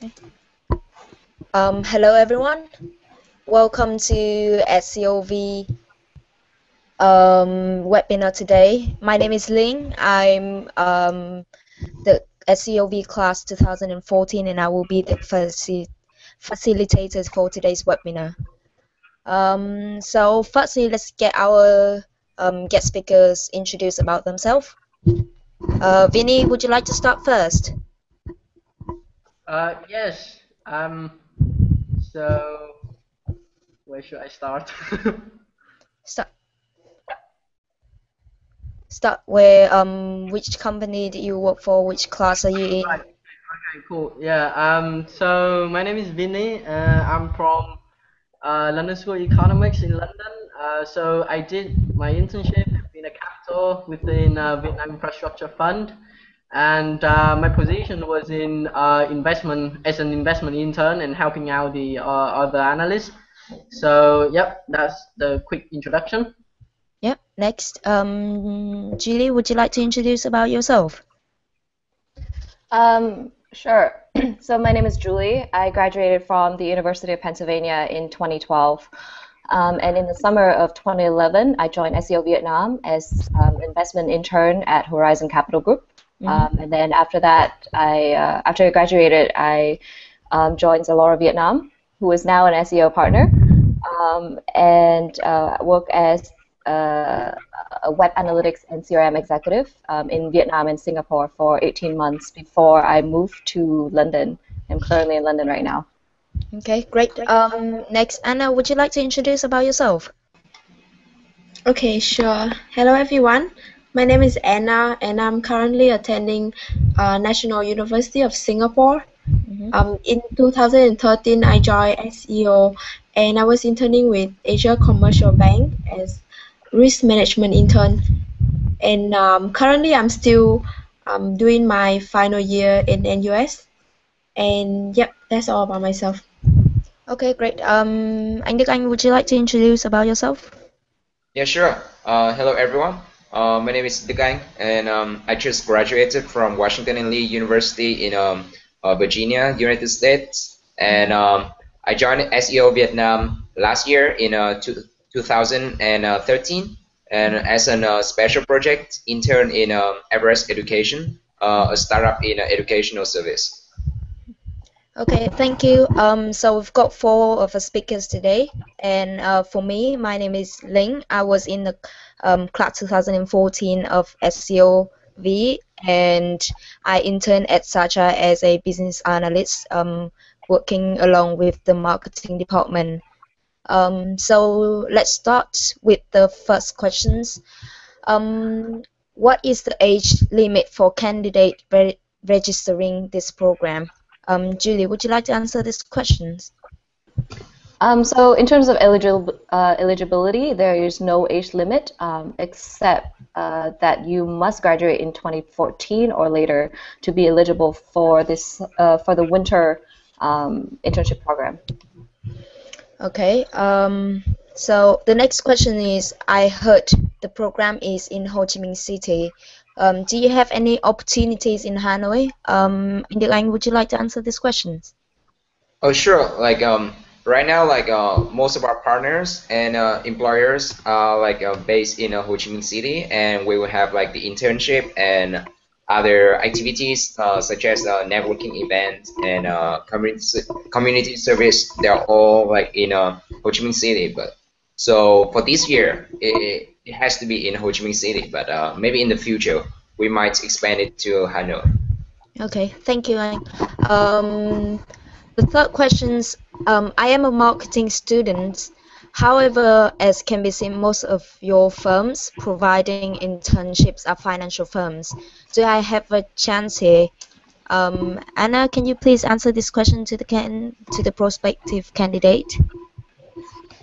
Okay. Hello everyone. Welcome to SEO-V webinar today. My name is Ling. I'm the SEO-V Class 2014, and I will be the facilitator for today's webinar. So firstly, let's get our guest speakers introduced about themselves. Vinny, would you like to start first? Yes. So where should I start? Start where which company do you work for? Which class are you in? Right. Okay. Cool. Yeah. So my name is Vinny. I'm from London School of Economics in London. So I did my internship in a capital within Vietnam Infrastructure Fund, and my position was in investment as an investment intern and helping out the other analysts. So yep, that's the quick introduction. Yep. Next, Julie, would you like to introduce about yourself? Sure. So my name is Julie. I graduated from the University of Pennsylvania in 2012. And in the summer of 2011, I joined SEO Vietnam as investment intern at Horizon Capital Group. And then after that, after I graduated, I joined Zalora Vietnam, who is now an SEO partner, and work as a web analytics and CRM executive in Vietnam and Singapore for 18 months before I moved to London. I'm currently in London right now. Okay, great. Next, Anna, would you like to introduce about yourself? Okay, sure. Hello, everyone. My name is Anna, and I'm currently attending National University of Singapore. In 2013, I joined SEO, and I was interning with Asia Commercial Bank as risk management intern. And currently, I'm still doing my final year in NUS. And yep, that's all about myself. Okay, great. Anh Đức Anh, would you like to introduce about yourself? Yeah, sure. Hello, everyone. My name is Đức Anh, and I just graduated from Washington and Lee University in Virginia, United States. And I joined SEO Vietnam last year in 2013, and as a special project intern in Everest Education, a startup in educational service. Okay, thank you. So we've got 4 of the speakers today, and for me, my name is Ling. I was in the class 2014 of SEO-V, and I interned at Sacha as a business analyst, working along with the marketing department. So let's start with the first questions. What is the age limit for candidate registering this program? Julie, would you like to answer these questions? So in terms of eligibility, there is no age limit except that you must graduate in 2014 or later to be eligible for this for the winter internship program. Okay. So the next question is, I heard the program is in Ho Chi Minh City. Do you have any opportunities in Hanoi? Anh Đức Anh, would you like to answer these questions? Oh, sure. Like right now, like most of our partners and employers are like based in Ho Chi Minh City, and we will have like the internship and other activities such as networking events and community service. They're all like in Ho Chi Minh City. But so for this year, it has to be in Ho Chi Minh City. But maybe in the future, we might expand it to Hanoi. Okay, thank you, Anh. The third questions, I am a marketing student. However, as can be seen, most of your firms providing internships are financial firms. Do I have a chance here? Anna, can you please answer this question to the prospective candidate?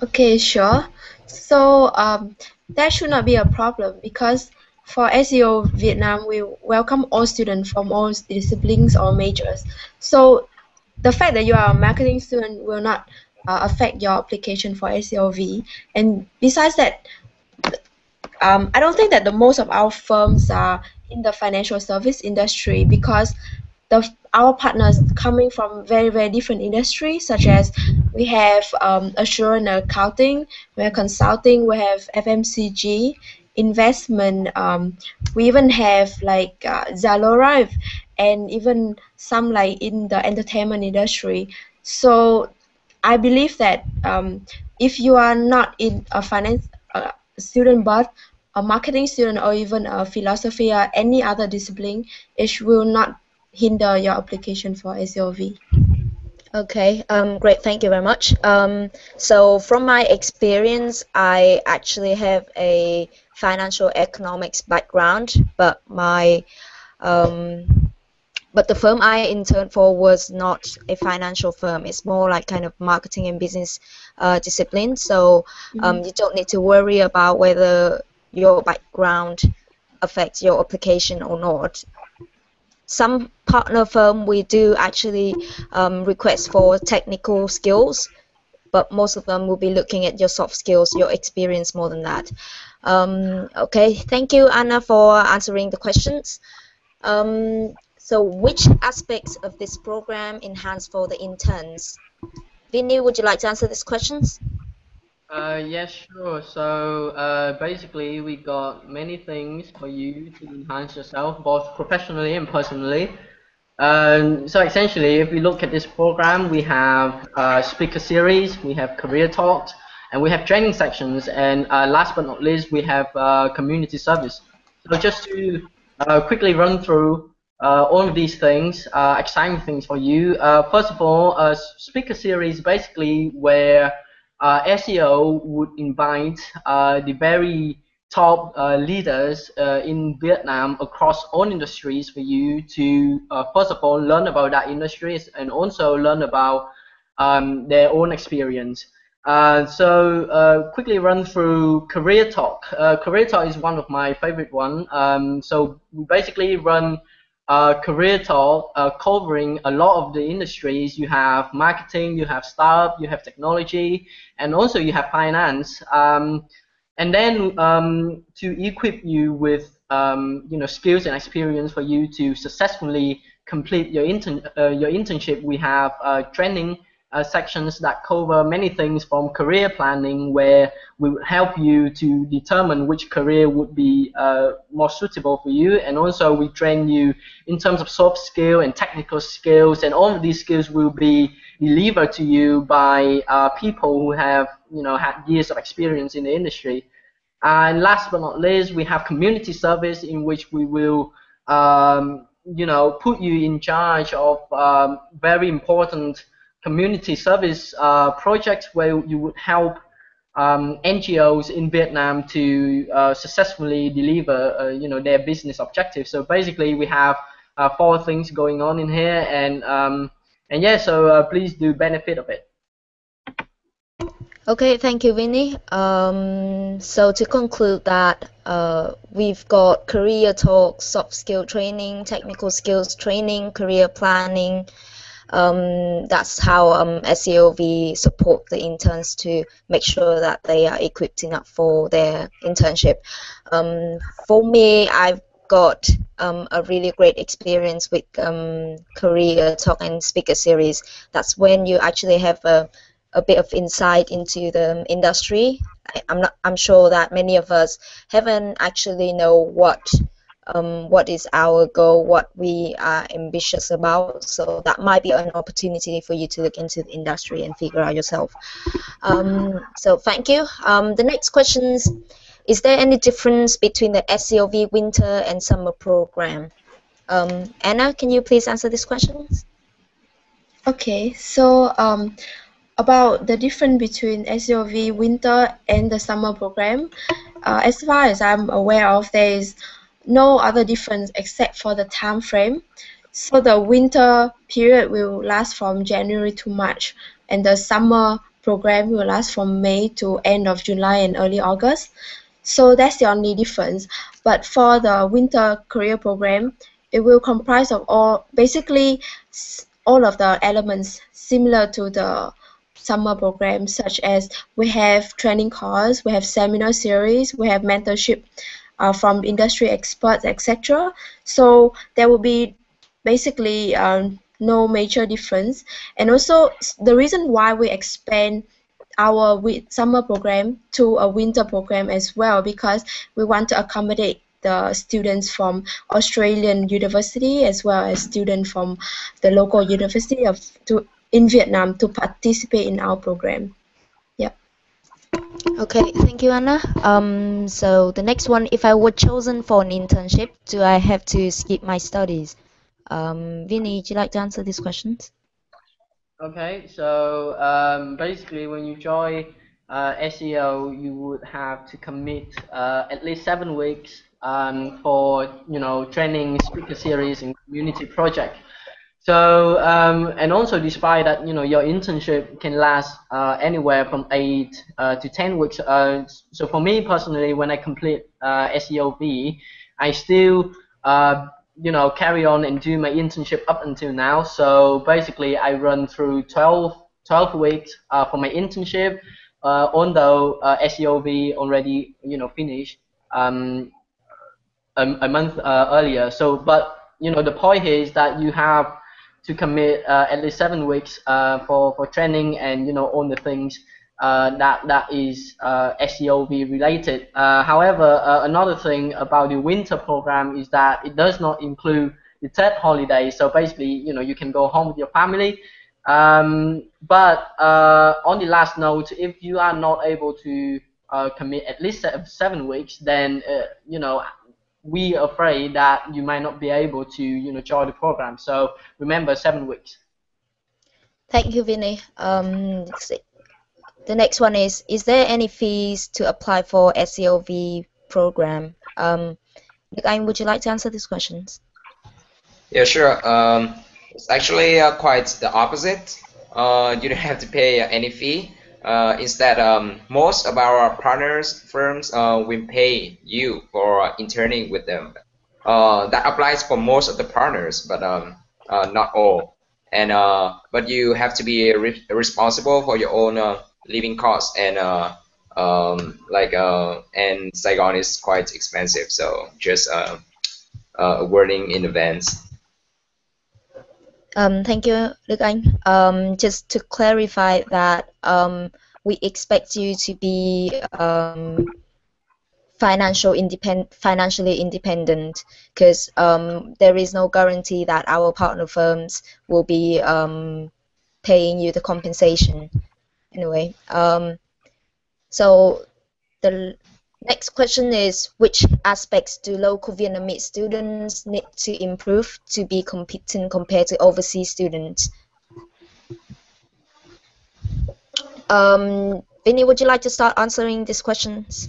Okay, sure. So that should not be a problem because for SEO Vietnam, we welcome all students from all disciplines or majors. So the fact that you are a marketing student will not affect your application for SEO-V. And besides that, I don't think that the most of our firms are in the financial service industry because our partners coming from very, very different industries, such as we have assurance accounting, we have consulting, we have FMCG, investment, we even have like Zalora, and even some like in the entertainment industry. So I believe that if you are not in a finance student but a marketing student or even a philosophy or any other discipline, it will not hinder your application for SEO-V. Okay, great, thank you very much. So from my experience, I actually have a financial economics background, but but the firm I interned for was not a financial firm. It's more like kind of marketing and business discipline. So you don't need to worry about whether your background affects your application or not. Some partner firm we do actually request for technical skills, but most of them will be looking at your soft skills, your experience more than that. Okay, thank you, Anna, for answering the questions. So which aspects of this program enhance for the interns? Vinny, would you like to answer these questions? Yes, sure. So basically, we got many things for you to enhance yourself, both professionally and personally. So essentially, if we look at this program, we have speaker series, we have career talks, and we have training sections. And last but not least, we have community service. So just to quickly run through all of these things, exciting things for you. First of all, speaker series basically where SEO would invite the very top leaders in Vietnam across all industries for you to first of all learn about that industries and also learn about their own experience. Quickly run through Career Talk. Career Talk is one of my favorite one. So we basically run Career Talk covering a lot of the industries. You have marketing, you have startup, you have technology, and also you have finance. And then to equip you with skills and experience for you to successfully complete your internship, we have training sections that cover many things from career planning, where we will help you to determine which career would be more suitable for you, and also we train you in terms of soft skill and technical skills, and all of these skills will be delivered to you by people who have had years of experience in the industry. And last but not least, we have community service, in which we will put you in charge of very important community service projects, where you would help NGOs in Vietnam to successfully deliver their business objectives. So basically we have 4 things going on in here, and yeah, so please do benefit of it. Okay, thank you, Vinny. So to conclude that, we've got career talk, soft skill training, technical skills training, career planning. That's how SEO-V support the interns to make sure that they are equipped enough for their internship. For me, I've got a really great experience with career talk and speaker series. That's when you actually have a bit of insight into the industry. I'm sure that many of us haven't actually know what is our goal, what we are ambitious about. So that might be an opportunity for you to look into the industry and figure out yourself. So thank you. The next question is there any difference between the SEO-V winter and summer program? Anna, can you please answer these questions? Okay, so about the difference between SEO-V winter and the summer program, as far as I'm aware of, there is no other difference except for the time frame. So the winter period will last from January to March, and the summer program will last from May to end of July and early August. So that's the only difference. But for the winter career program, it will comprise of basically all of the elements similar to the summer program, such as we have training course, we have seminar series, we have mentorship from industry experts, etc. So there will be basically no major difference. And also the reason why we expand our summer program to a winter program as well, because we want to accommodate the students from Australian university as well as students from the local university in Vietnam to participate in our program. Yep. Okay, thank you, Anna. So the next one, if I were chosen for an internship, do I have to skip my studies? Vinny, would you like to answer these questions? Okay, so basically when you join SEO, you would have to commit at least 7 weeks for training, speaker series, and community project. So and also despite that your internship can last anywhere from 8 to 10 weeks. So for me personally, when I complete SEO-V, I still carry on and do my internship up until now. So basically I run through 12 weeks for my internship, although SEO-V already finished a month earlier. So but the point here is that you have to commit at least 7 weeks for training and all the things that is SEO-V related. However, another thing about the winter program is that it does not include the third holiday. So basically, you can go home with your family. But on the last note, if you are not able to commit at least 7 weeks, then we are afraid that you might not be able to join the program. So remember, 7 weeks. Thank you, Vinny. The next one is there any fees to apply for SEO-V program? Anh, would you like to answer these questions? Yeah, sure. It's actually quite the opposite. You don't have to pay any fee. Instead, most of our partners firms will pay you for interning with them. That applies for most of the partners, but not all. And but you have to be responsible for your own living costs, and and Saigon is quite expensive, so just a warning in advance. Thank you, Đức Anh. Just to clarify that we expect you to be financially independent, because there is no guarantee that our partner firms will be paying you the compensation. Anyway, so the next question is, which aspects do local Vietnamese students need to improve to be competent compared to overseas students? Vinny, would you like to start answering these questions?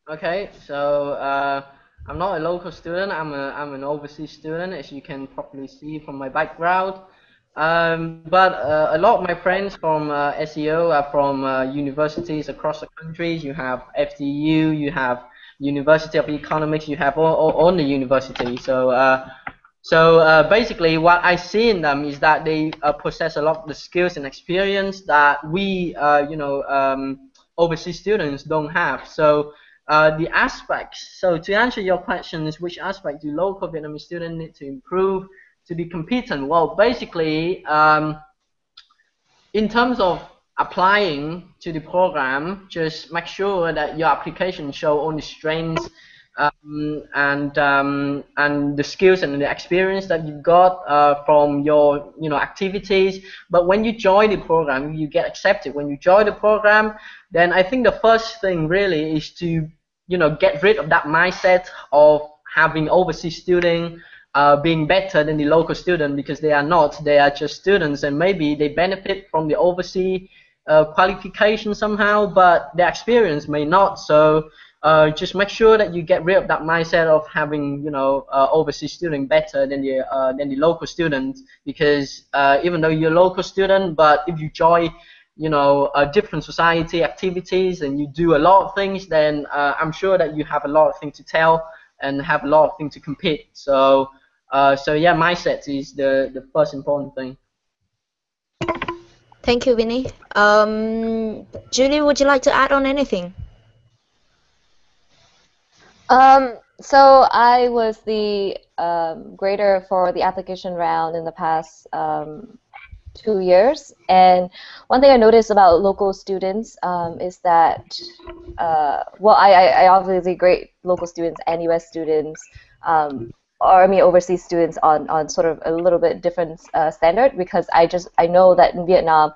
Okay, so I'm not a local student. I'm an overseas student, as you can probably see from my background. But a lot of my friends from SEO are from universities across the countries. You have FDU, you have University of Economics, you have all the universities. So basically, what I see in them is that they possess a lot of the skills and experience that we, overseas students don't have. So the aspects. So to answer your question is, which aspect do local Vietnamese students need to improve to be competent? Well, basically, in terms of applying to the program, just make sure that your application show all the strengths and the skills and the experience that you've got from your activities. But when you join the program, you get accepted. When you join the program, then I think the first thing really is to get rid of that mindset of having overseas student being better than the local student, because they are not. They are just students, and maybe they benefit from the overseas qualification somehow, but their experience may not. So just make sure that you get rid of that mindset of having overseas student better than the local student, because even though you're a local student, but if you join different society activities and you do a lot of things, then I'm sure that you have a lot of things to tell and have a lot of things to compete. So yeah, mindset is the first important thing. Thank you, Vinny. Julie, would you like to add on anything? So I was the grader for the application round in the past 2 years, and one thing I noticed about local students is that, well, I obviously grade local students and U.S. students, or I mean overseas students on sort of a little bit different standard, because I know that in Vietnam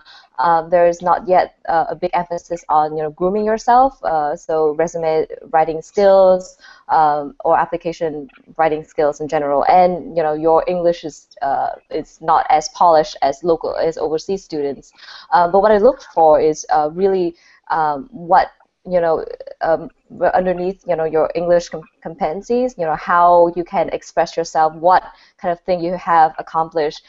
there is not yet a big emphasis on grooming yourself, so resume writing skills, or application writing skills in general, and your English is not as polished as overseas students. But what I looked for is really what you know underneath your English competencies, how you can express yourself, what kind of thing you have accomplished,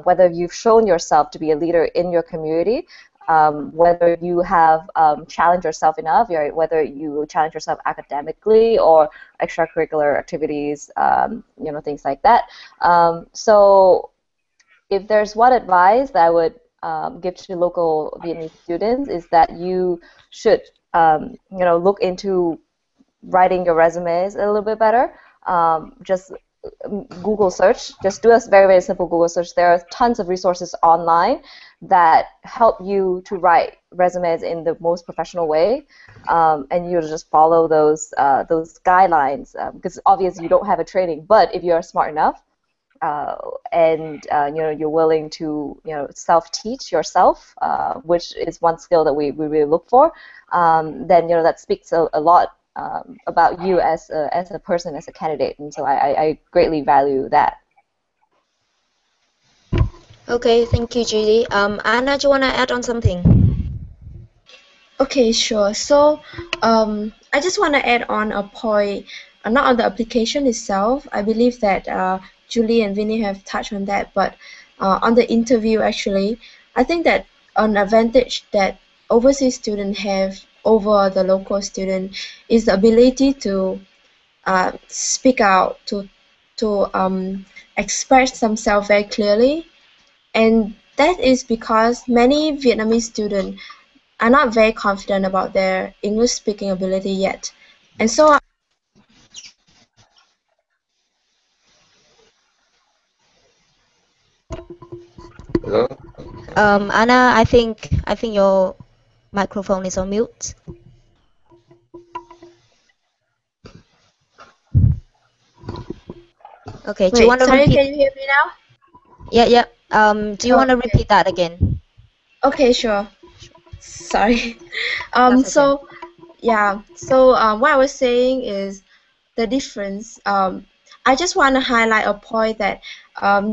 whether you've shown yourself to be a leader in your community, whether you have challenged yourself enough, whether you challenge yourself academically or extracurricular activities, things like that. So if there's one advice that I would give to local Vietnamese students, is that you should look into writing your resumes a little bit better. Just Google search. Just do a very, very simple Google search. There are tons of resources online that help you to write resumes in the most professional way, and you just follow those guidelines, because obviously you don't have a training. But if you are smart enough, and you're willing to self-teach yourself, which is one skill that we really look for, then that speaks a lot about you as a person, as a candidate, and so I greatly value that. Okay, thank you, Judy. Anna, do you want to add on something? Okay, sure. So I just want to add on a point, not on the application itself. I believe that Julie and Vinny have touched on that, but on the interview, actually, I think that an advantage that overseas students have over the local student is the ability to speak out, to express themselves very clearly, and that is because many Vietnamese students are not very confident about their English speaking ability yet. And so Hello? Anna, I think your microphone is on mute. Okay, do you want to sorry, repeat? can you hear me now? Yeah. Do you want to Okay. repeat that again? Okay, sure. Sorry. That's okay. So yeah. So what I was saying is the difference. I just want to highlight a point that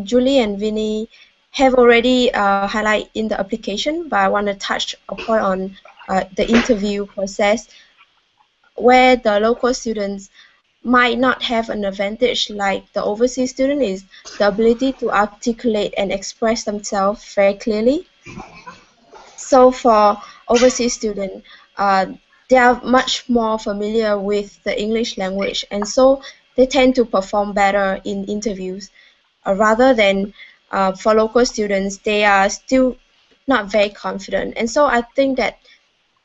Julie and Vinny have already highlighted in the application, but I want to touch a point on the interview process, where the local students might not have an advantage like the overseas student, is the ability to articulate and express themselves very clearly. So for overseas students, they are much more familiar with the English language, and so they tend to perform better in interviews, rather than for local students, they are still not very confident. And so I think that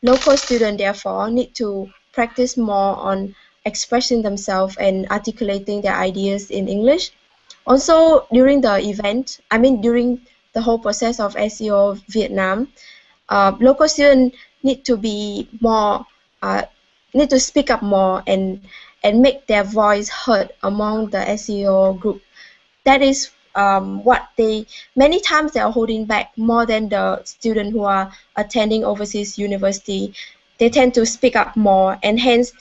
local students therefore need to practice more on expressing themselves and articulating their ideas in English. Also, during the event, I mean during the whole process of SEO Vietnam, local students need to be more, need to speak up more and make their voice heard among the SEO group. That is what they many times they are holding back more than the students who are attending overseas university. They tend to speak up more, and hence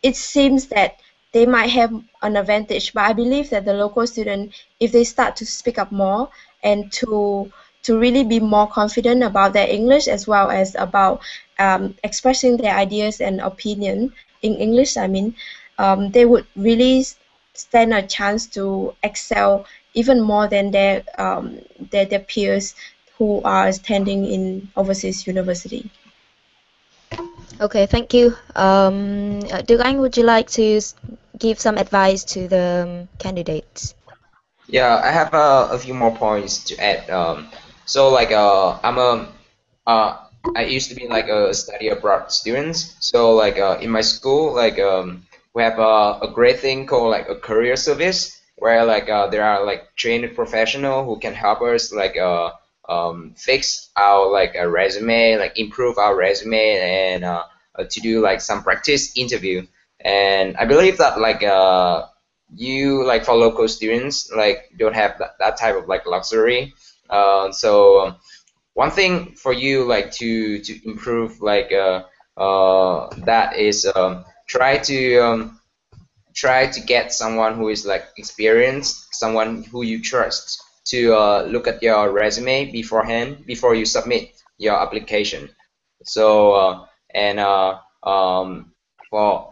it seems that they might have an advantage. But I believe that the local student, if they start to speak up more and to really be more confident about their English, as well as about expressing their ideas and opinion in English, I mean, they would really stand a chance to excel even more than their peers who are attending in overseas university. Okay, thank you. Đức Anh, would you like to give some advice to the candidates? Yeah, I have a few more points to add. So like I used to be like a study abroad students. So like in my school, like we have a great thing called like a career service where like there are like trained professional who can help us like fix our like a resume, like improve our resume, and to do like some practice interview. And I believe that like you like for local students like don't have that type of like luxury. So one thing for you like to improve like that is try to get someone who is like experienced, someone who you trust to look at your resume beforehand before you submit your application. So and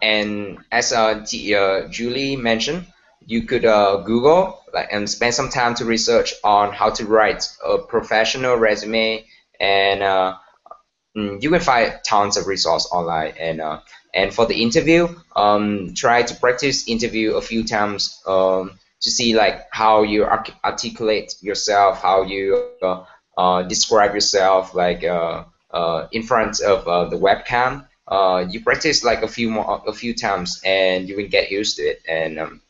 and as Julie mentioned, you could Google like and spend some time to research on how to write a professional resume, and you can find tons of resource online. And for the interview, try to practice interview a few times to see like how you articulate yourself, how you describe yourself like in front of the webcam. You practice like a few times, and you will get used to it, and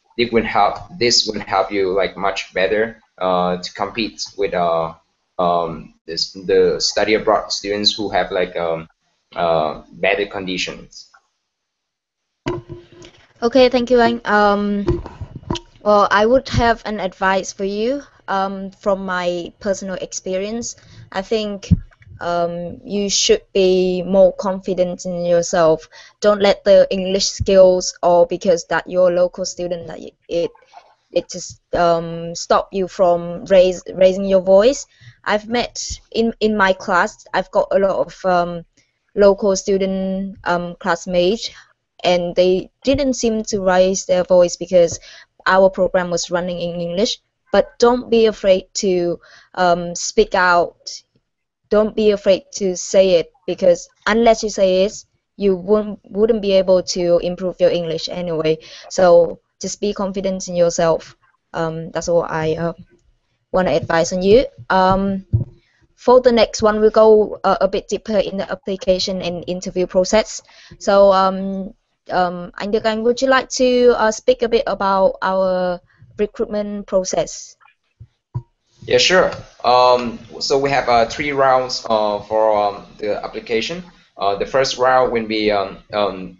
this will help you like much better to compete with the study abroad students who have like better conditions. Okay, thank you, Anh. Well, I would have an advice for you from my personal experience. I think you should be more confident in yourself. Don't let the English skills or because that you're a local student that it just stop you from raising your voice. I've met in my class. I've got a lot of local student classmates, and they didn't seem to raise their voice because our program was running in English. But don't be afraid to speak out. Don't be afraid to say it, because unless you say it, you wouldn't be able to improve your English anyway. So just be confident in yourself. That's all I want to advise on you. For the next one, we'll go a bit deeper in the application and interview process. So Anh Đức Anh, would you like to speak a bit about our recruitment process? Yeah, sure. So we have three rounds for the application. The first round will be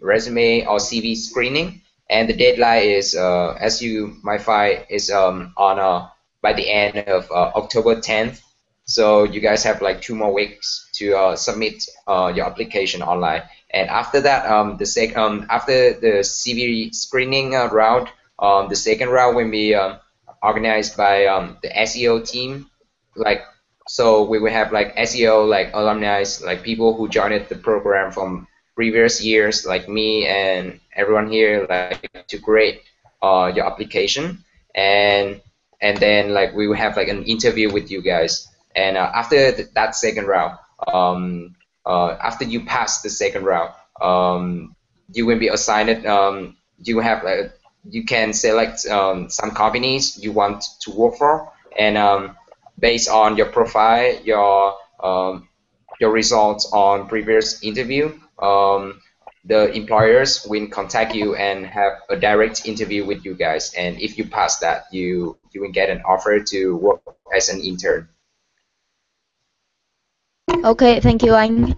resume or CV screening, and the deadline is, as you might find, is on by the end of October 10th. So you guys have like 2 more weeks to submit your application online. And after that, after the CV screening round, the second round will be organized by the SEO team. Like, so we will have like SEO, like alumni, like people who joined the program from previous years, like me and everyone here, like to grade your application, and then like we will have like an interview with you guys. And after that second round, after you pass the second round, you will be assigned. You have you can select some companies you want to work for, and based on your profile, your results on previous interview, the employers will contact you and have a direct interview with you guys. And if you pass that, you will get an offer to work as an intern. Okay, thank you, Anh.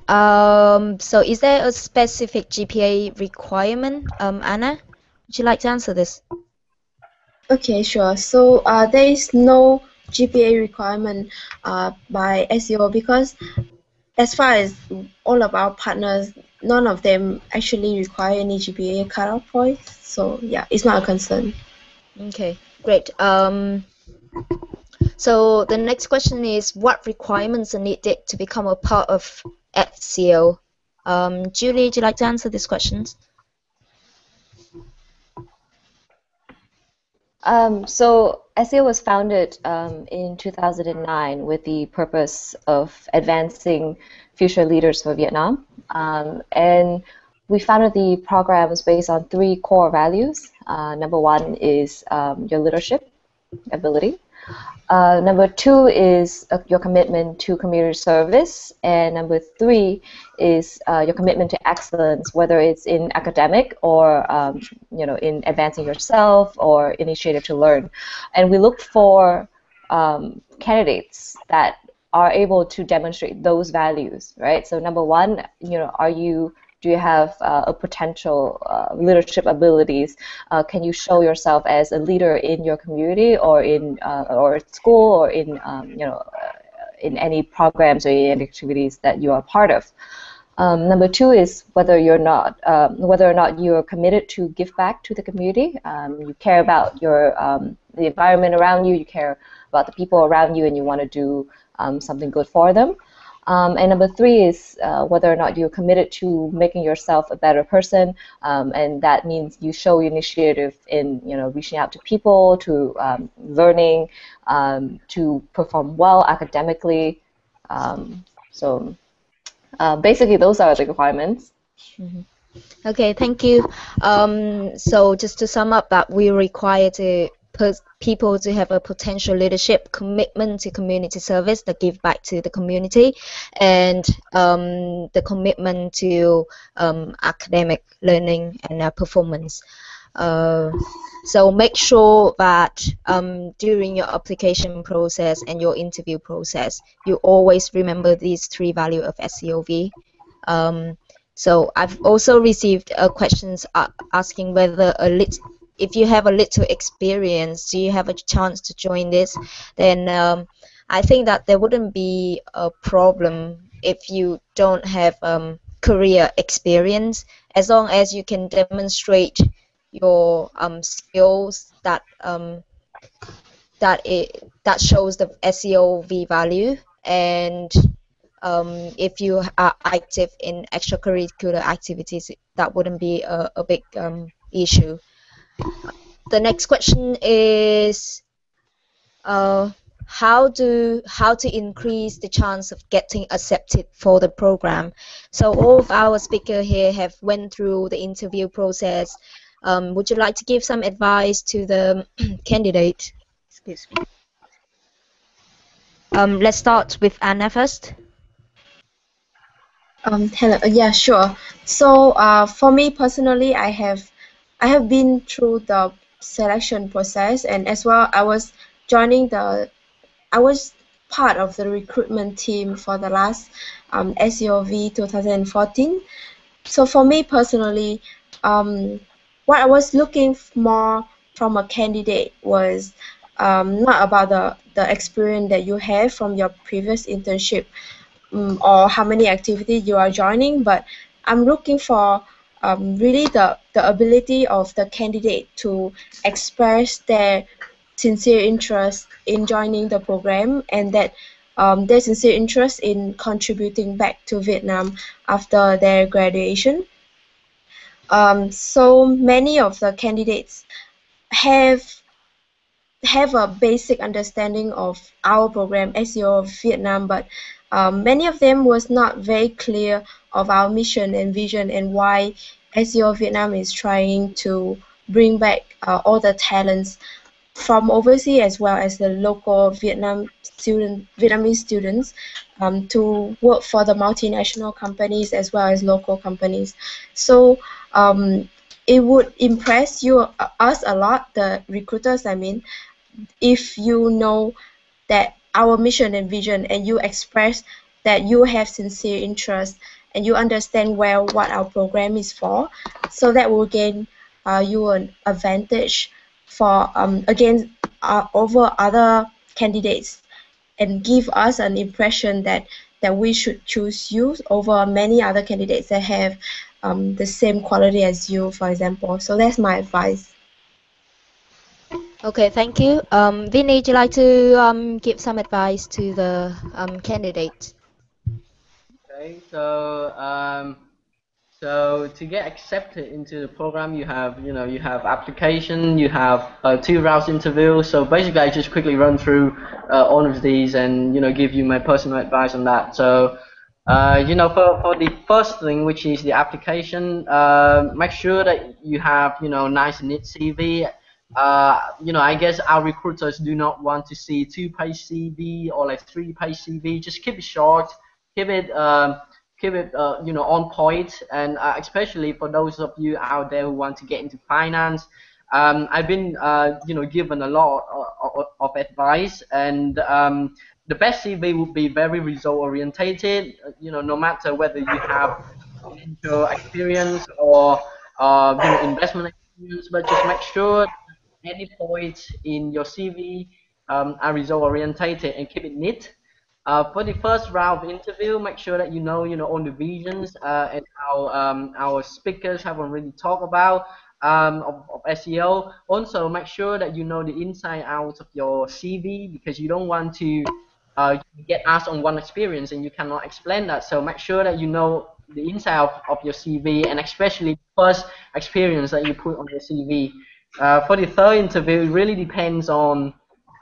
So is there a specific GPA requirement, Anna? Would you like to answer this? Okay, sure. So there is no GPA requirement by SEO, because as far as all of our partners, none of them actually require any GPA cutoff points. So yeah, it's not a concern. Okay, great. So the next question is, what requirements are needed to become a part of SEO? Julie, would you like to answer these questions? So SEO was founded in 2009 with the purpose of advancing future leaders for Vietnam. And we founded the programs based on 3 core values. Number 1 is your leadership ability. Number 2 is your commitment to community service, and number 3 is your commitment to excellence, whether it's in academic or in advancing yourself or initiative to learn. And we look for candidates that are able to demonstrate those values, right? So number 1, do you have a potential leadership abilities? Can you show yourself as a leader in your community or in or at school or in in any programs or any activities that you are part of? Number 2 is whether or not you are committed to give back to the community. You care about the environment around you. You care about the people around you, and you want to do something good for them. And number 3 is whether or not you're committed to making yourself a better person, and that means you show initiative in reaching out to people, to learning, to perform well academically. So basically, those are the requirements. Mm-hmm. Okay, thank you. So just to sum up, that we require people to have a potential leadership, commitment to community service, that give back to the community, and the commitment to academic learning and performance. So make sure that during your application process and your interview process, you always remember these 3 values of SEO-V. So I've also received questions asking whether if you have a little experience, do you have a chance to join this? Then I think that there wouldn't be a problem if you don't have career experience, as long as you can demonstrate your skills that shows the SEO-V value, and if you are active in extracurricular activities, that wouldn't be a big issue. The next question is how to increase the chance of getting accepted for the program. So all of our speakers here have went through the interview process. Would you like to give some advice to the candidate? Excuse me. Let's start with Anna first. Hello. Yeah, sure. So for me personally, I have been through the selection process, and as well I was part of the recruitment team for the last SEO-V 2014. So for me personally, what I was looking more from a candidate was not about the experience that you have from your previous internship, or how many activities you are joining, but I'm looking for really the ability of the candidate to express their sincere interest in joining the program, and that their sincere interest in contributing back to Vietnam after their graduation. So many of the candidates have a basic understanding of our program, SEO Vietnam, but many of them was not very clear of our mission and vision, and why SEO Vietnam is trying to bring back all the talents from overseas as well as the local Vietnamese students to work for the multinational companies as well as local companies. So it would impress us a lot, the recruiters, I mean, if you know that our mission and vision, and you express that you have sincere interest and you understand well what our program is for, so that will gain you an advantage for over other candidates, and give us an impression that we should choose you over many other candidates that have the same quality as you, for example. So that's my advice. Okay, thank you. Vinny, would you like to give some advice to the candidate? Okay, so to get accepted into the program, you have application, you have 2 rounds interview. So basically, I just quickly run through all of these and give you my personal advice on that. So for the first thing, which is the application, make sure that you have nice and neat CV. you know, I guess our recruiters do not want to see two-page CV or like three-page CV. Just keep it short, keep it you know, on point, and especially for those of you out there who want to get into finance. I've been you know, given a lot of advice, and the best CV would be very result orientated. You know, no matter whether you have financial experience or you know, investment experience, but just make sure any points in your CV are result orientated and keep it neat. For the first round of interview, make sure that you know all the visions and our speakers have already talked about of SEO. Also, make sure that you know the inside out of your CV, because you don't want to get asked on one experience and you cannot explain that. So make sure that you know the inside of your CV, and especially the first experience that you put on your CV. For the third interview, it really depends on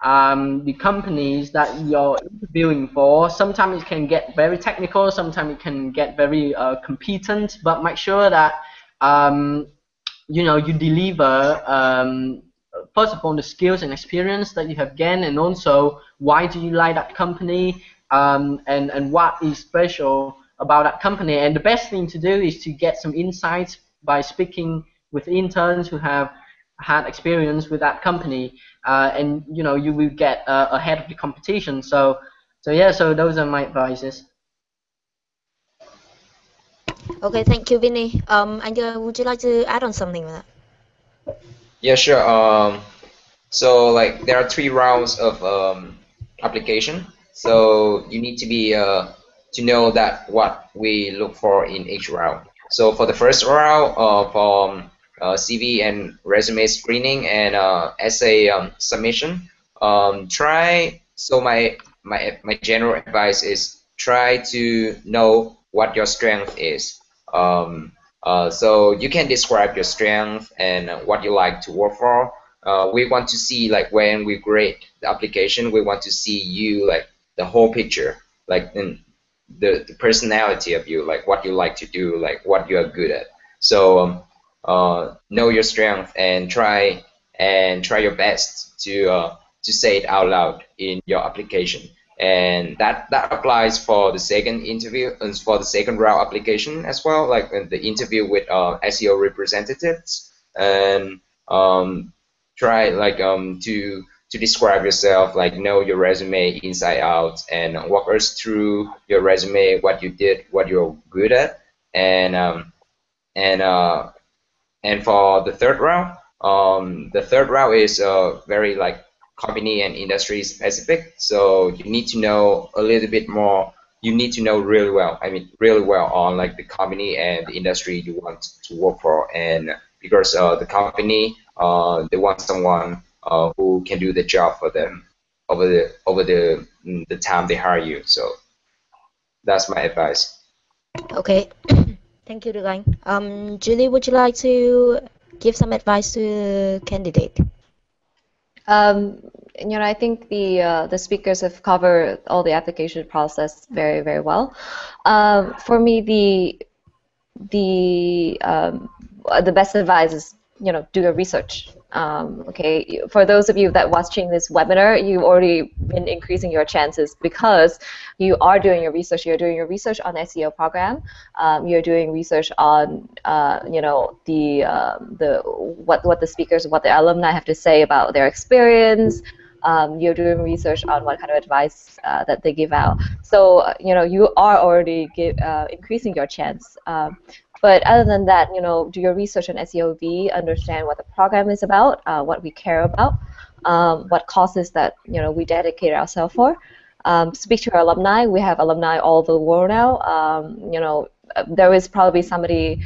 the companies that you're interviewing for. Sometimes it can get very technical, sometimes it can get very competent, but make sure that um, you know, you deliver first of all the skills and experience that you have gained, and also why do you like that company, and what is special about that company. And the best thing to do is to get some insights by speaking with interns who have had experience with that company, and you know, you will get ahead of the competition. So yeah, so those are my advices. Okay, thank you, Vinny. Angela, would you like to add on something with that? Yeah, sure. So like there are three rounds of application. So you need to be to know that what we look for in each round. So for the first round from CV and resume screening and essay submission, try. So my general advice is try to know what your strength is. So you can describe your strength and what you like to work for. We want to see, like, when we grade the application, we want to see you, like, the whole picture, like the personality of you, like what you like to do, like what you are good at. So know your strength and try your best to say it out loud in your application. And that applies for the second interview and for the second round application as well, like the interview with SEO representatives. And try, like, to describe yourself, like know your resume inside out, and walk us through your resume, what you did, what you're good at. And and uh, and for the third round is very, like, company and industry specific. So you need to know a little bit more. You need to know really well. I mean, really well on, like, the company and the industry you want to work for. And because the company, they want someone who can do the job for them over the time they hire you. So that's my advice. Okay, thank you, Dugang. Julie, would you like to give some advice to the candidate? You know, I think the speakers have covered all the application process very, very well. For me, the best advice is, you know, do your research. Okay, for those of you that watching this webinar, you've already been increasing your chances because you are doing your research. You're doing your research on SEO program. You're doing research on you know, what the speakers, what the alumni have to say about their experience. You're doing research on what kind of advice that they give out. So you know, you are already increasing your chance. But other than that, you know, do your research on SEO-V, understand what the program is about, what we care about, what causes that, you know, we dedicate ourselves for. Speak to your alumni. We have alumni all over the world now. You know, there is probably somebody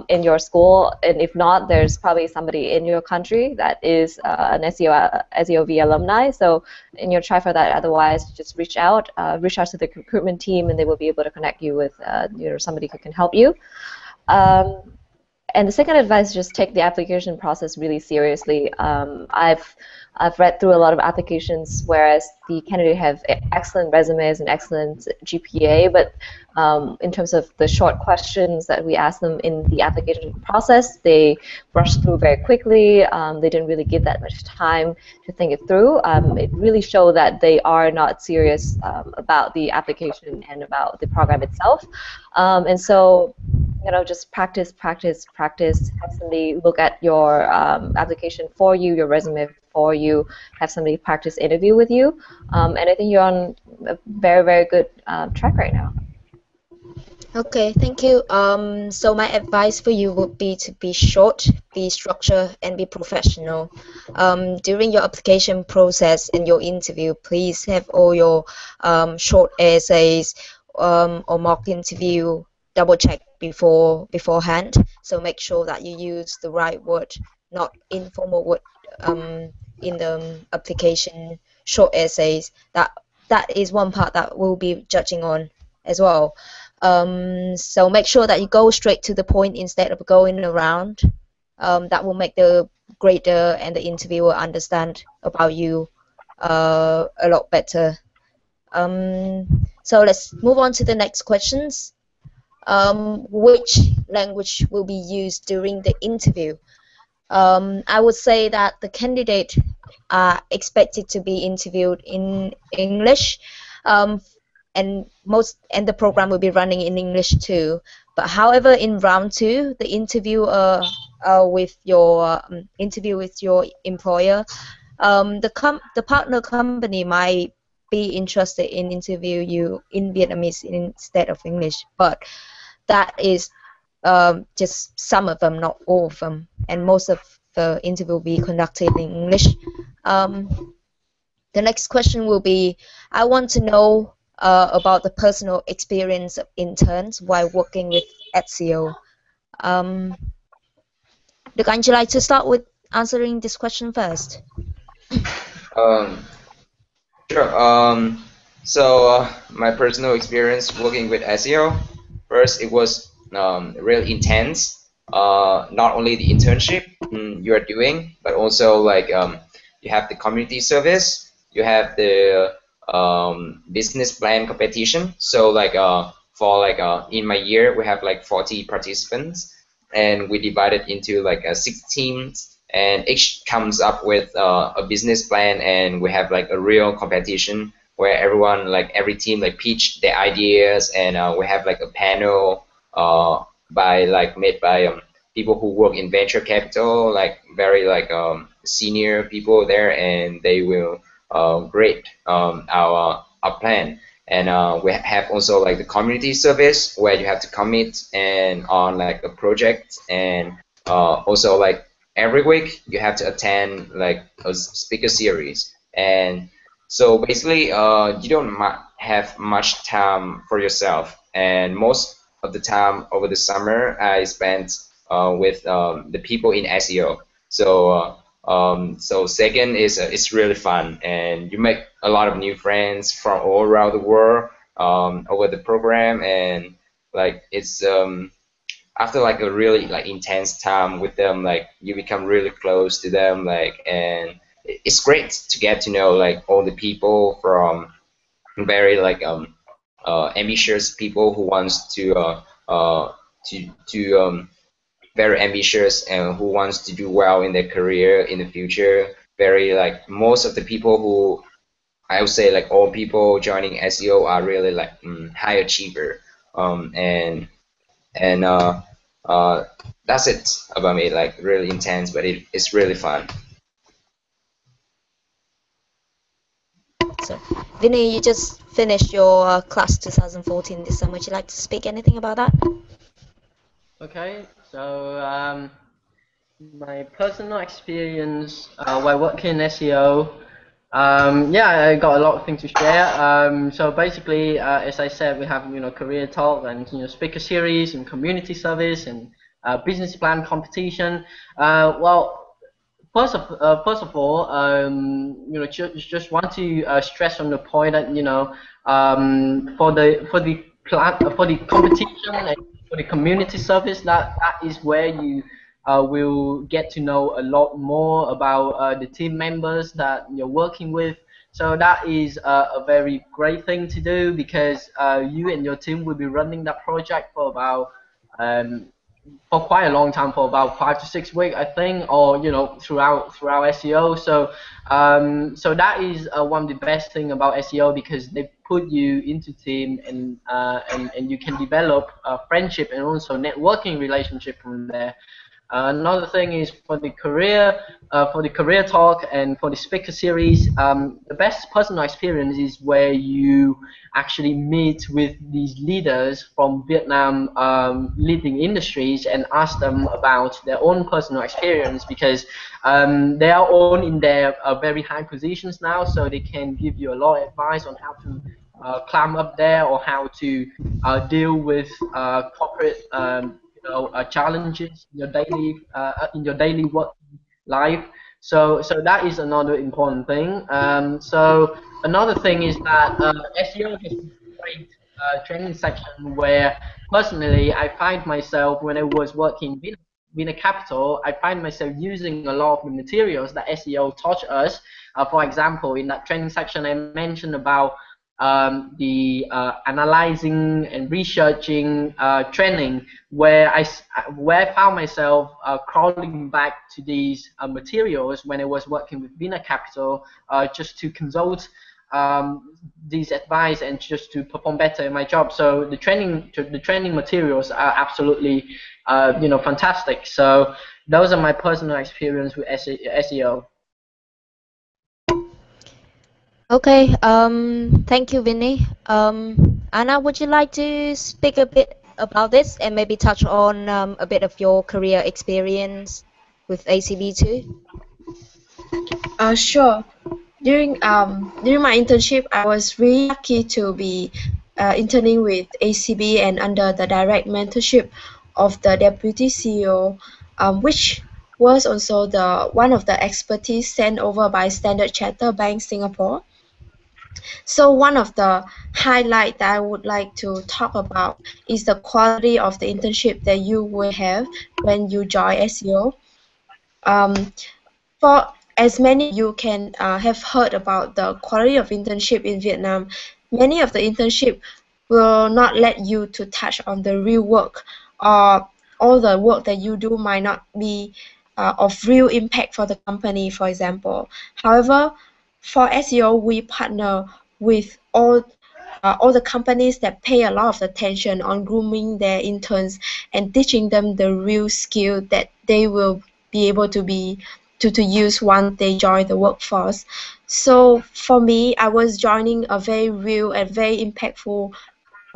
in your school, and if not, there's probably somebody in your country that is an SEO-V alumni. So, and you try for that. Otherwise, just reach out to the recruitment team, and they will be able to connect you with you know, somebody who can help you. And the second advice is just take the application process really seriously. I've read through a lot of applications, whereas the candidate have excellent resumes and excellent GPA, but in terms of the short questions that we ask them in the application process, they rush through very quickly. They didn't really give that much time to think it through. It really showed that they are not serious about the application and about the program itself. And so, you know, just practice, practice, practice. Have somebody look at your application for you, your resume for you. Have somebody practice interview with you, and I think you're on a very, very good track right now. Okay, thank you. So my advice for you would be to be short, be structured, and be professional. During your application process and your interview, please have all your short essays or mock interview double check beforehand. So make sure that you use the right word, not informal word in the application short essays. That is one part that we'll be judging on as well. So make sure that you go straight to the point instead of going around. That will make the grader and the interviewer understand about you a lot better. So let's move on to the next questions. Which language will be used during the interview? I would say that the candidate are expected to be interviewed in English. And the program will be running in English too. But however, in round 2, the interview with your employer, the partner company might be interested in interview you in Vietnamese instead of English. But that is just some of them, not all of them. And most of the interview will be conducted in English. The next question will be, I want to know about the personal experience of interns while working with SEO. Would you like to start with answering this question first? Sure. My personal experience working with SEO, first it was really intense. Not only the internship you are doing, but also like you have the community service, you have the business plan competition. So like in my year we have like 40 participants, and we divided into like 6 teams, and each comes up with a business plan, and we have like a real competition where everyone, like every team, like pitch their ideas, and we have like a panel made by people who work in venture capital, like very like senior people there, and they will grade our plan. And we have also like the community service where you have to commit and on like a project, and also like every week you have to attend like a speaker series. And so basically you don't have much time for yourself, and most of the time over the summer I spent with the people in SEO. So second is it's really fun, and you make a lot of new friends from all around the world over the program. And like it's after like a really like intense time with them, like you become really close to them, like, and it's great to get to know like all the people from very like ambitious people who wants to very ambitious and who wants to do well in their career in the future. Very like most of the people who, I would say like all people joining SEO are really like high achiever. And that's it about me. Like really intense, but it's really fun. So, Vinny, you just finished your class 2014 this summer. Would you like to speak anything about that? Okay, so my personal experience while working in SEO, yeah, I got a lot of things to share. So basically, as I said, we have career talk and speaker series and community service and business plan competition. Well, first of all, just want to stress on the point that for the competition and for the community service, that is where you will get to know a lot more about the team members that you're working with. So that is a very great thing to do, because you and your team will be running that project for about um, for quite a long time, for about 5 to 6 weeks, I think, or throughout SEO. So that is one of the best thing about SEO, because they put you into team, and you can develop friendship and also networking relationship from there. Another thing is for the career talk and for the speaker series. The best personal experience is where you actually meet with these leaders from Vietnam leading industries and ask them about their own personal experience, because they are all in their very high positions now, so they can give you a lot of advice on how to climb up there, or how to deal with corporate challenges in your daily work life. So that is another important thing. So another thing is that SEO has this great training section where personally I find myself, when I was working in a capital, I find myself using a lot of the materials that SEO taught us. For example, in that training section, I mentioned about the analyzing and researching training, where I found myself crawling back to these materials when I was working with Vina Capital, just to consult these advice and just to perform better in my job. So the training materials are absolutely fantastic. So those are my personal experience with SEO. Okay, thank you, Vinny. Anna, would you like to speak a bit about this and maybe touch on a bit of your career experience with ACB too? Sure. During my internship, I was really lucky to be interning with ACB and under the direct mentorship of the deputy CEO, which was also the one of the expertise sent over by Standard Chartered Bank Singapore. So one of the highlight that I would like to talk about is the quality of the internship that you will have when you join SEO. Um, for as many of you can have heard about the quality of internship in Vietnam, many of the internship will not let you to touch on the real work, or all the work that you do might not be of real impact for the company, for example. However, for SEO, we partner with all the companies that pay a lot of attention on grooming their interns and teaching them the real skill that they will be able to use once they join the workforce. So for me, I was joining a very real and very impactful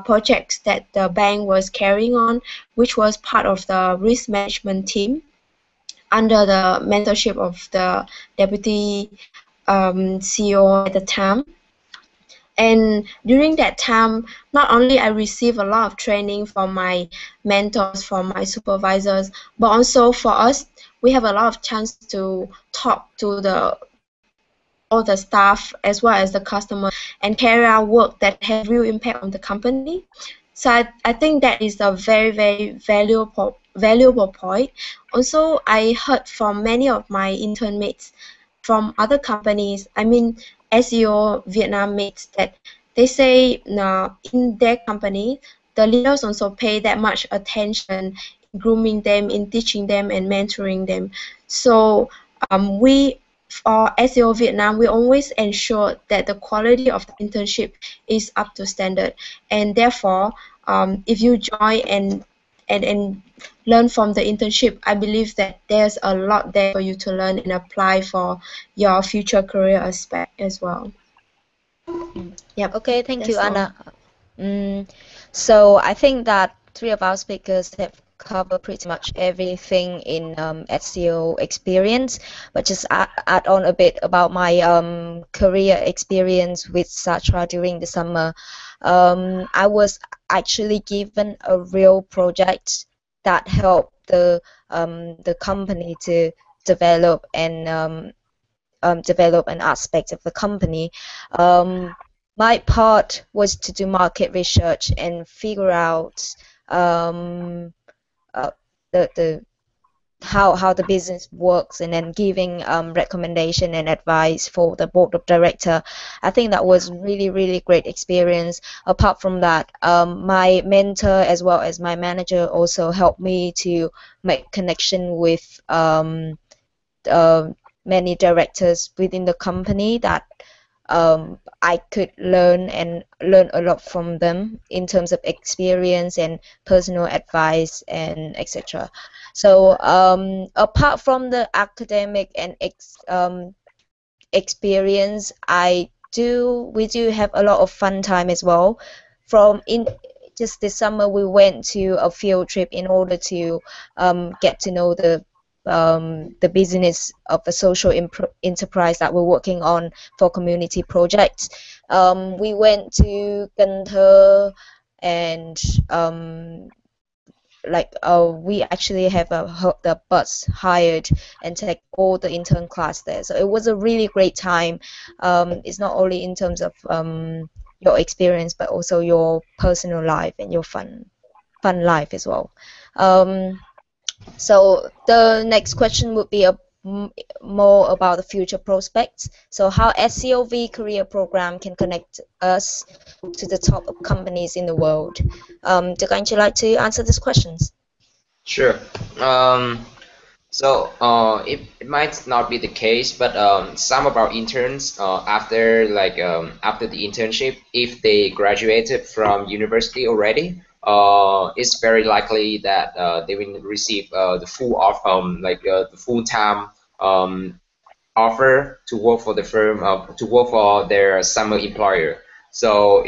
project that the bank was carrying on, which was part of the risk management team under the mentorship of the deputy CEO at the time. And during that time, not only I received a lot of training from my mentors, from my supervisors, but also for us, we have a lot of chance to talk to all the staff as well as the customer and carry out work that have real impact on the company. So I think that is a very, very valuable point. Also, I heard from many of my intern mates from other companies, I mean SEO Vietnam mates, that they say in their company, the leaders also pay that much attention in grooming them, in teaching them and mentoring them. So we, for SEO Vietnam, we always ensure that the quality of the internship is up to standard, and therefore, if you join and learn from the internship, I believe that there's a lot there for you to learn and apply for your future career aspect as well. Yep. Okay, thank you, That's all. Anna. So I think that three of our speakers have covered pretty much everything in SEO experience, but just add on a bit about my career experience with Satra during the summer. I was actually given a real project that helped the company to develop and develop an aspect of the company. My part was to do market research and figure out the how the business works, and then giving recommendation and advice for the board of director. I think that was really great experience. Apart from that, my mentor as well as my manager also helped me to make connection with many directors within the company that I could learn a lot from them in terms of experience and personal advice and etc. So apart from the academic and experience, we do have a lot of fun time as well. Just this summer, we went to a field trip in order to get to know the business of a social enterprise that we're working on for community projects. We went to Cần and we actually have the bus hired and take all the intern class there. So it was a really great time. It's not only in terms of your experience, but also your personal life and your fun life as well. So the next question would be more about the future prospects. So how SEO-V Career Program can connect us to the top companies in the world. Would you like to answer these questions? Sure. So it might not be the case, but some of our interns after after the internship, if they graduated from university already, it's very likely that they will receive the full the full-time offer to work for the firm, to work for their summer employer. So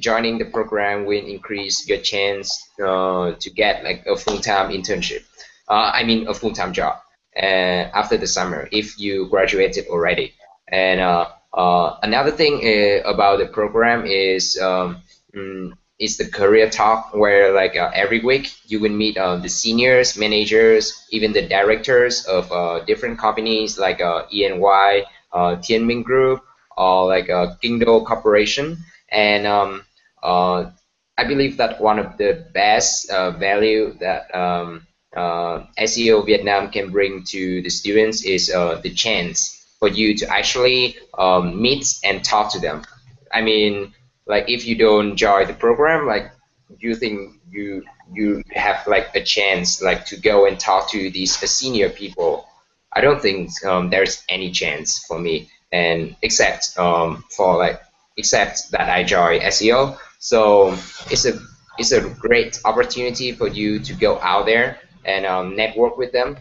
joining the program will increase your chance to get like a full-time internship. I mean a full-time job after the summer if you graduated already. And another thing about the program is the career talk, where every week you will meet the seniors, managers, even the directors of different companies like ENY, Tianmin Group, or Kingdo Corporation. And I believe that one of the best value that SEO Vietnam can bring to the students is the chance for you to actually meet and talk to them. I mean, if you don't join the program, you think you have a chance to go and talk to these senior people. I don't think there's any chance for me, and except that I join SEO. So it's a great opportunity for you to go out there and network with them,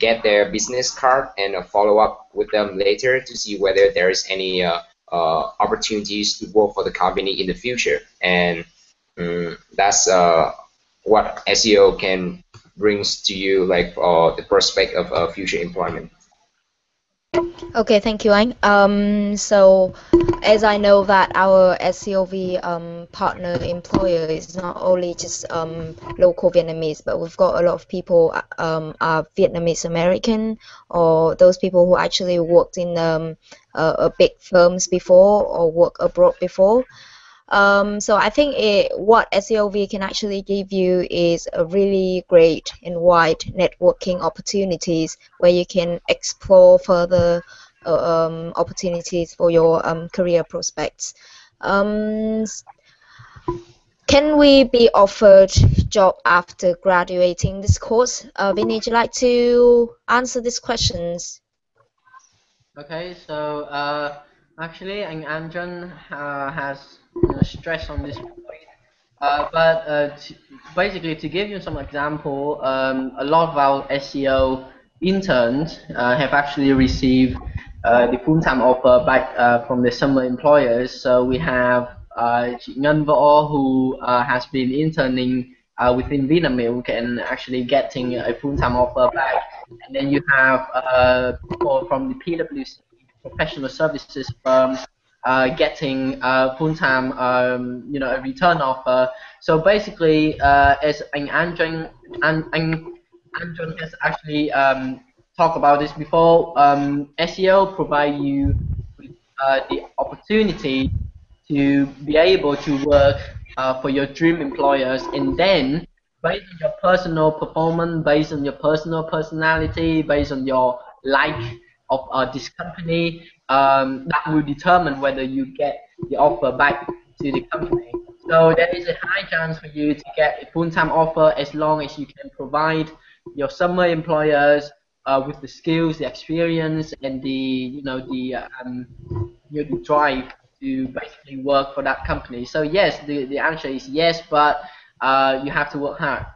get their business card, and follow up with them later to see whether there is any opportunities to work for the company in the future. And that's what SEO can brings to you, the prospect of future employment. Okay, thank you, Anh. So as I know that our SEO-V partner employer is not only just local Vietnamese, but we've got a lot of people are Vietnamese American, or those people who actually worked in big firms before or work abroad before. So I think what SEO-V can actually give you is a really great and wide networking opportunities where you can explore further opportunities for your career prospects. Can we be offered job after graduating this course? Vinny, would you like to answer these questions? Okay, so actually, Anjan has stress on this point. Basically, to give you some example, a lot of our SEO interns have actually received the full-time offer back from the summer employers. So we have Ngân Võ, who has been interning within Vinamilk and actually getting a full-time offer back. And then you have people from the PwC professional services firm getting full-time, a return offer. So basically, as Anjan has actually talked about this before, SEO provide you with the opportunity to be able to work for your dream employers, and then based on your personal performance, based on your personal personality, based on your like of this company, that will determine whether you get the offer back to the company. So there is a high chance for you to get a full-time offer as long as you can provide your summer employers with the skills, the experience, and the the drive to basically work for that company. So yes, the answer is yes, but you have to work hard.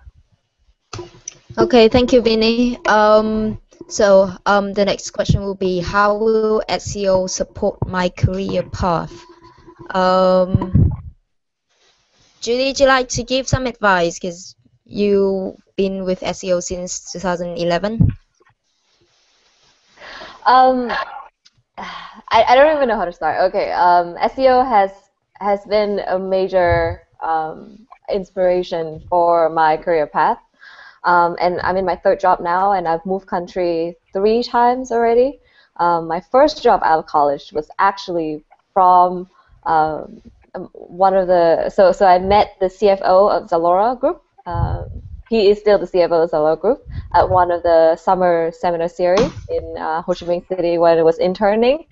Okay, thank you, Vinny. The next question will be, how will SEO support my career path? Julie, would you like to give some advice, because you've been with SEO since 2011? I don't even know how to start. Okay, SEO has been a major inspiration for my career path. And I'm in my third job now, and I've moved country 3 times already. My first job out of college was actually from one of the so I met the CFO of Zalora Group. He is still the CFO of Zalora Group at one of the summer seminar series in Ho Chi Minh City when I was interning.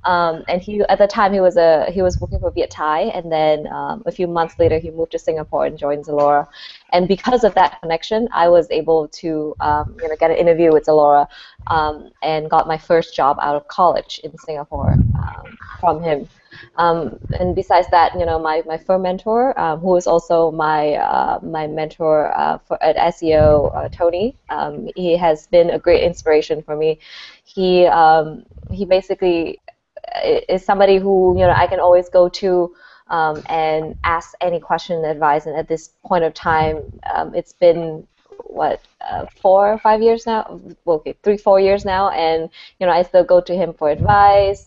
And he, at the time, he was working for Viet Thai, and then a few months later he moved to Singapore and joined Zalora. And because of that connection, I was able to get an interview with Zalora and got my first job out of college in Singapore from him. And besides that, my firm mentor, who is also my mentor at SEO, Tony, he has been a great inspiration for me. He basically is somebody who I can always go to and ask any question and advice. And at this point of time, it's been 4 or 5 years now. Okay, 3-4 years now, and I still go to him for advice,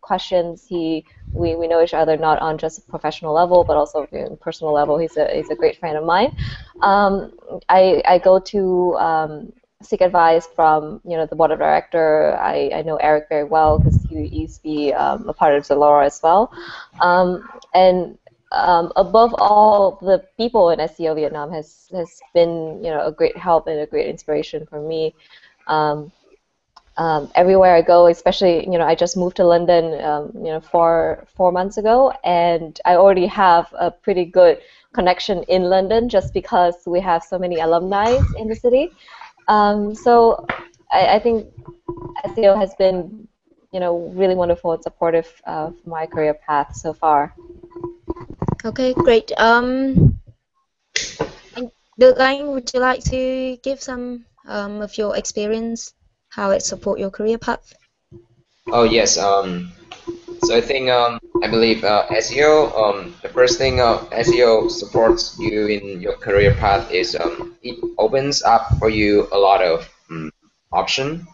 questions. We know each other not on just a professional level, but also on a personal level. He's a great friend of mine. I go to seek advice from the board of director. I know Eric very well because he used to be a part of Zalora as well. And above all, the people in SEO Vietnam has been a great help and a great inspiration for me. Everywhere I go, especially I just moved to London 4 months ago, and I already have a pretty good connection in London just because we have so many alumni in the city. So I think SEO has been really wonderful and supportive of my career path so far. Okay, great. Bill Gang, would you like to give some of your experience, how it support your career path? Oh yes. So I think I believe SEO. The first thing SEO supports you in your career path is it opens up for you a lot of options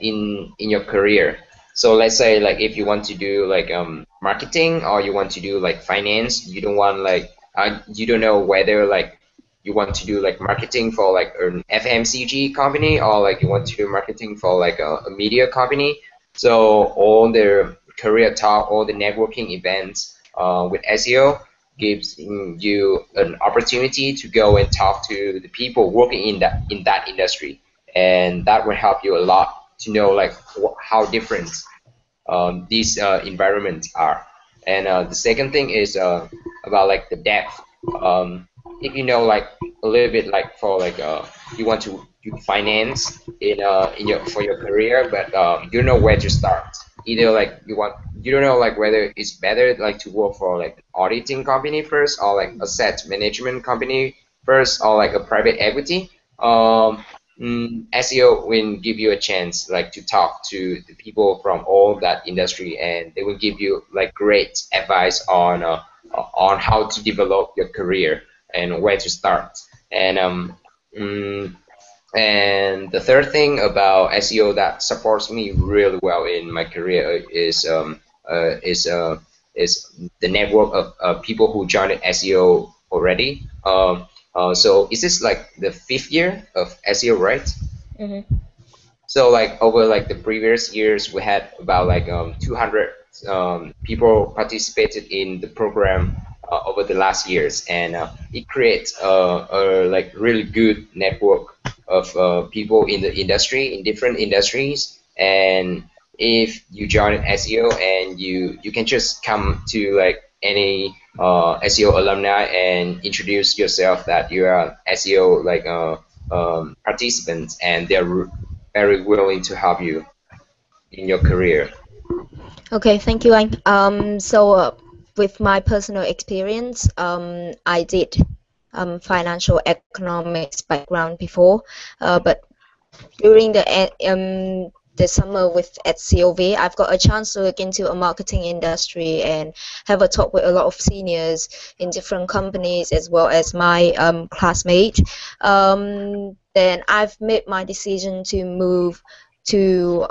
in your career. So let's say like if you want to do like marketing, or you want to do like finance, you don't want you don't know whether like you want to do like marketing for like an FMCG company, or like you want to do marketing for like a media company. So all the career talk, all the networking events with SEO gives you an opportunity to go and talk to the people working in that industry, and that will help you a lot to know like how different these environments are. And the second thing is about like the depth. If you know like a little bit like for like you want to do finance in for your career, but you don't know where to start. Either like you don't know like whether it's better like to work for like an auditing company first, or like asset management company first, or like a private equity. SEO will give you a chance like to talk to the people from all that industry, and they will give you like great advice on how to develop your career and where to start. And the third thing about SEO that supports me really well in my career is the network of people who joined SEO already. So is this like the 5th year of SEO, right? Mm-hmm. So like over like the previous years, we had about like 200 people participated in the program over the last years, and it creates a like really good network of people in the industry, in different industries. And if you join SEO, and you can just come to like any SEO alumni and introduce yourself that you are SEO like participants, and they're very willing to help you in your career. Okay, thank you, Anh. With my personal experience, I did financial economics background before, but during the summer with at SEO-V, I've got a chance to look into a marketing industry and have a talk with a lot of seniors in different companies as well as my classmate. Then I've made my decision to move to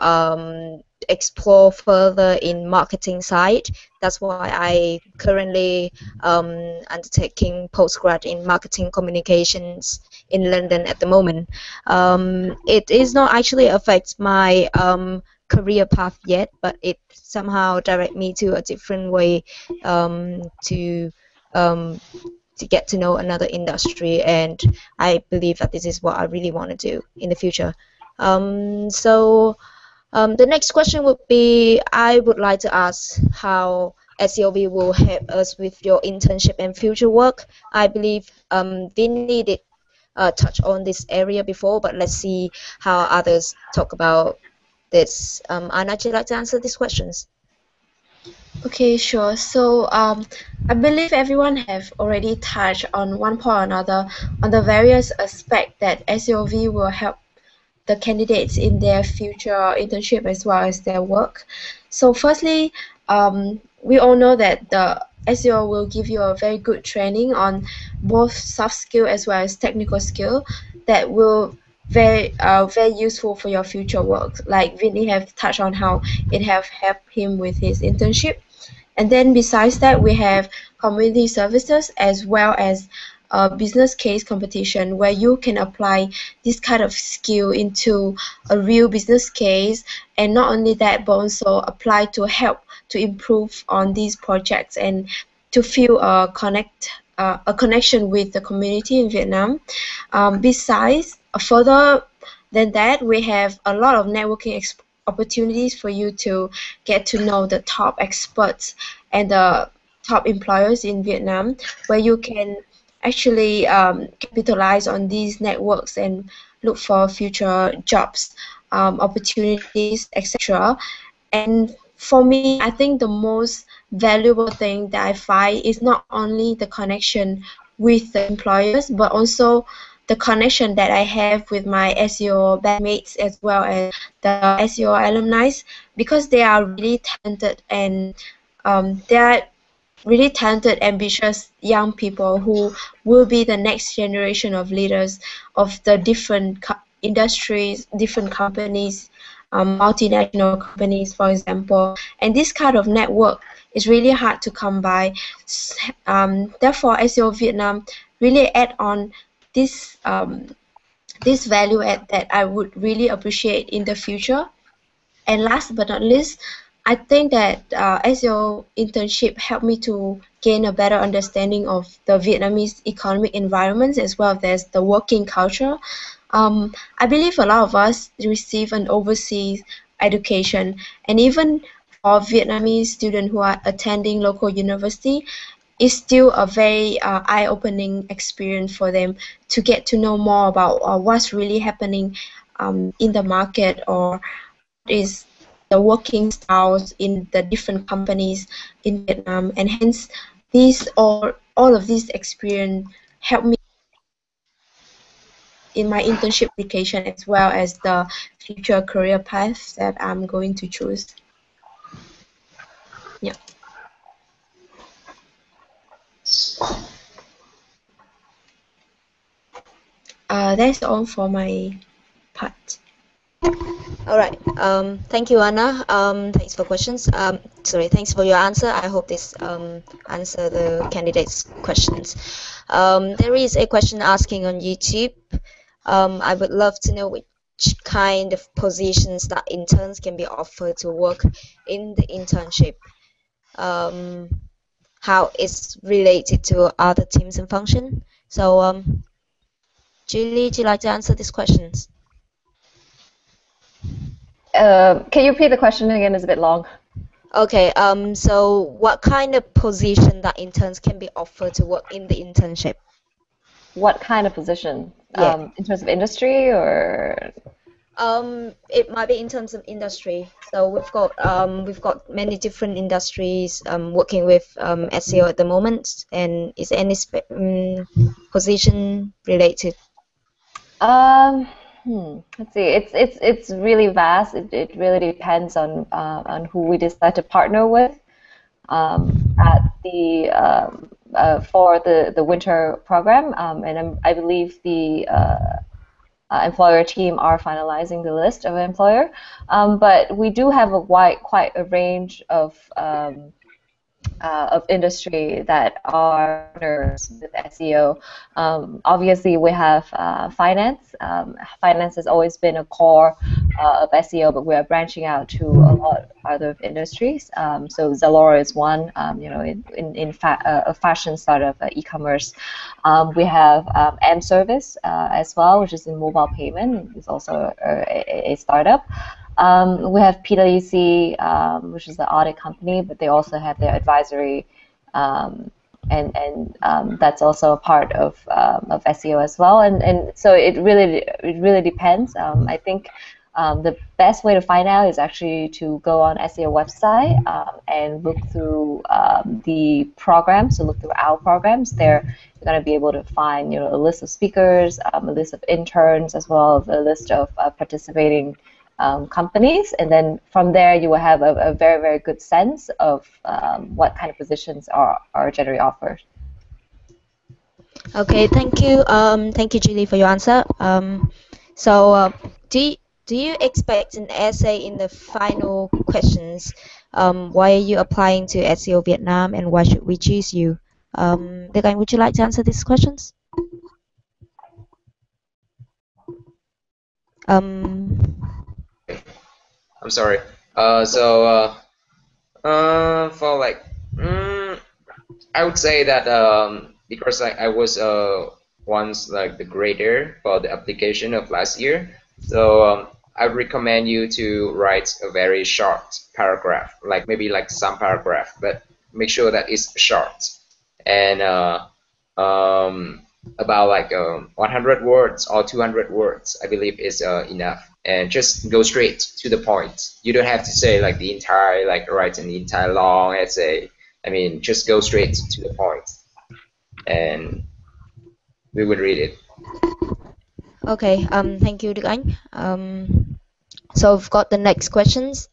explore further in marketing side. That's why I currently undertaking postgrad in marketing communications in London at the moment. It is not actually affect my career path yet, but it somehow direct me to a different way to get to know another industry, and I believe that this is what I really want to do in the future. The next question would be, I would like to ask how SEO-V will help us with your internship and future work. I believe Vinny did touch on this area before, but let's see how others talk about this. Anna, would you like to answer these questions? Okay, sure. So I believe everyone have already touched on one point or another on the various aspects that SEO-V will help the candidates in their future internship as well as their work. So firstly, we all know that the SEO will give you a very good training on both soft skill as well as technical skill that will very useful for your future work. Like Vinny have touched on how it have helped him with his internship. And then besides that, we have community services as well as a business case competition where you can apply this kind of skill into a real business case, and not only that, but also apply to help to improve on these projects and to feel a connection with the community in Vietnam. Besides, further than that, we have a lot of networking opportunities for you to get to know the top experts and the top employers in Vietnam, where you can actually capitalize on these networks and look for future jobs, opportunities, etc. And for me, I think the most valuable thing that I find is not only the connection with the employers, but also the connection that I have with my SEO bandmates as well as the SEO alumni, because they are really talented and they are really talented, ambitious young people who will be the next generation of leaders of the different industries, different companies, multinational companies, for example. And this kind of network is really hard to come by. Therefore, SEO Vietnam really add on this this value add that I would really appreciate in the future. And last but not least, I think that SEO internship helped me to gain a better understanding of the Vietnamese economic environments as well as the working culture. I believe a lot of us receive an overseas education, and even for Vietnamese students who are attending local university, it's still a very eye-opening experience for them to get to know more about what's really happening in the market, or what is the working styles in the different companies in Vietnam. And hence these all of these experience help me in my internship application as well as the future career path that I'm going to choose. Yeah. That's all for my part. All right. Thank you, Anna. Thanks for questions. Thanks for your answer. I hope this answer the candidates' questions. There is a question asking on YouTube. I would love to know which kind of positions that interns can be offered to work in the internship. how it's related to other teams and function. So, Julie, would you like to answer these questions? Can you repeat the question again? It's a bit long. Okay. So, what kind of position that interns can be offered to work in the internship? What kind of position? Yeah. In terms of industry or? It might be in terms of industry. So we've got many different industries working with SEO at the moment. And is any position related? Let's see. It's really vast. It really depends on who we decide to partner with. At the for the winter program, and I believe the employer team are finalizing the list of employer, but we do have quite a range of industry that are partners with SEO. Obviously, we have finance. Finance has always been a core of SEO, but we are branching out to a lot of other industries. So Zalora is one, a fashion startup, e-commerce. We have M Service as well, which is in mobile payment. It's also a startup. We have PwC, which is the audit company, but they also have their advisory, and that's also a part of SEO as well. And so it really depends. I think the best way to find out is actually to go on SEO website and look through the programs. So look through our programs. There you're going to be able to find a list of speakers, a list of interns, as well as a list of participating companies, and then from there you will have a very, very good sense of what kind of positions are generally offered. Okay, thank you. Thank you, Julie, for your answer. So, do you expect an essay in the final questions? Why are you applying to SEO Vietnam, and why should we choose you? Đức Anh, would you like to answer these questions? I'm sorry. For like, I would say that because I was once like the grader for the application of last year, so I recommend you to write a very short paragraph, like maybe like some paragraph, but make sure that it's short and about like 100 words or 200 words, I believe is enough. And just go straight to the point. You don't have to say like the entire, like writing the entire long essay. I mean, just go straight to the point, and we would read it. Okay. Thank you, Đức Anh. So we've got the next questions.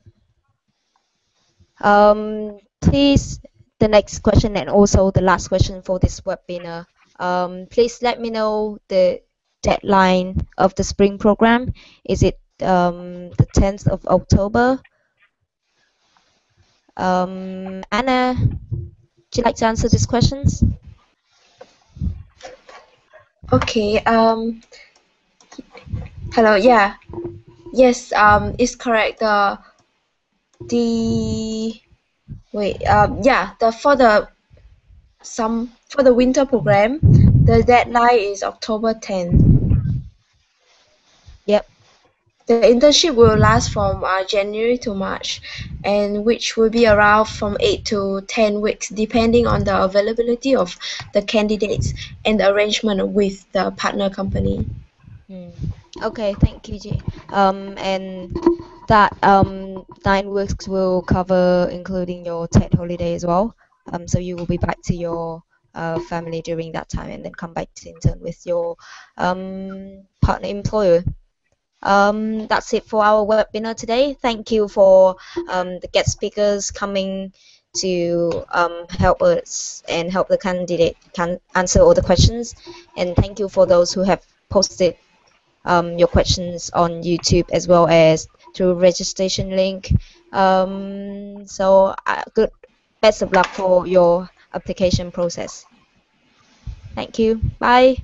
Please, the next question and also the last question for this webinar. Please let me know the deadline of the spring program. Is it the 10th of October? Anna, would you like to answer these questions? Okay. Hello. Yeah. Yes. It's correct. For the winter program, the deadline is October 10th. Yep. The internship will last from January to March, and which will be around from 8 to 10 weeks, depending on the availability of the candidates and the arrangement with the partner company. Okay, thank you, Ji. And that 9 weeks will cover including your Tet holiday as well. So you will be back to your family during that time and then come back to intern with your partner employer. That's it for our webinar today. Thank you for the guest speakers coming to help us and help the candidate can answer all the questions. And thank you for those who have posted your questions on YouTube as well as through registration link. So best of luck for your application process. Thank you. Bye.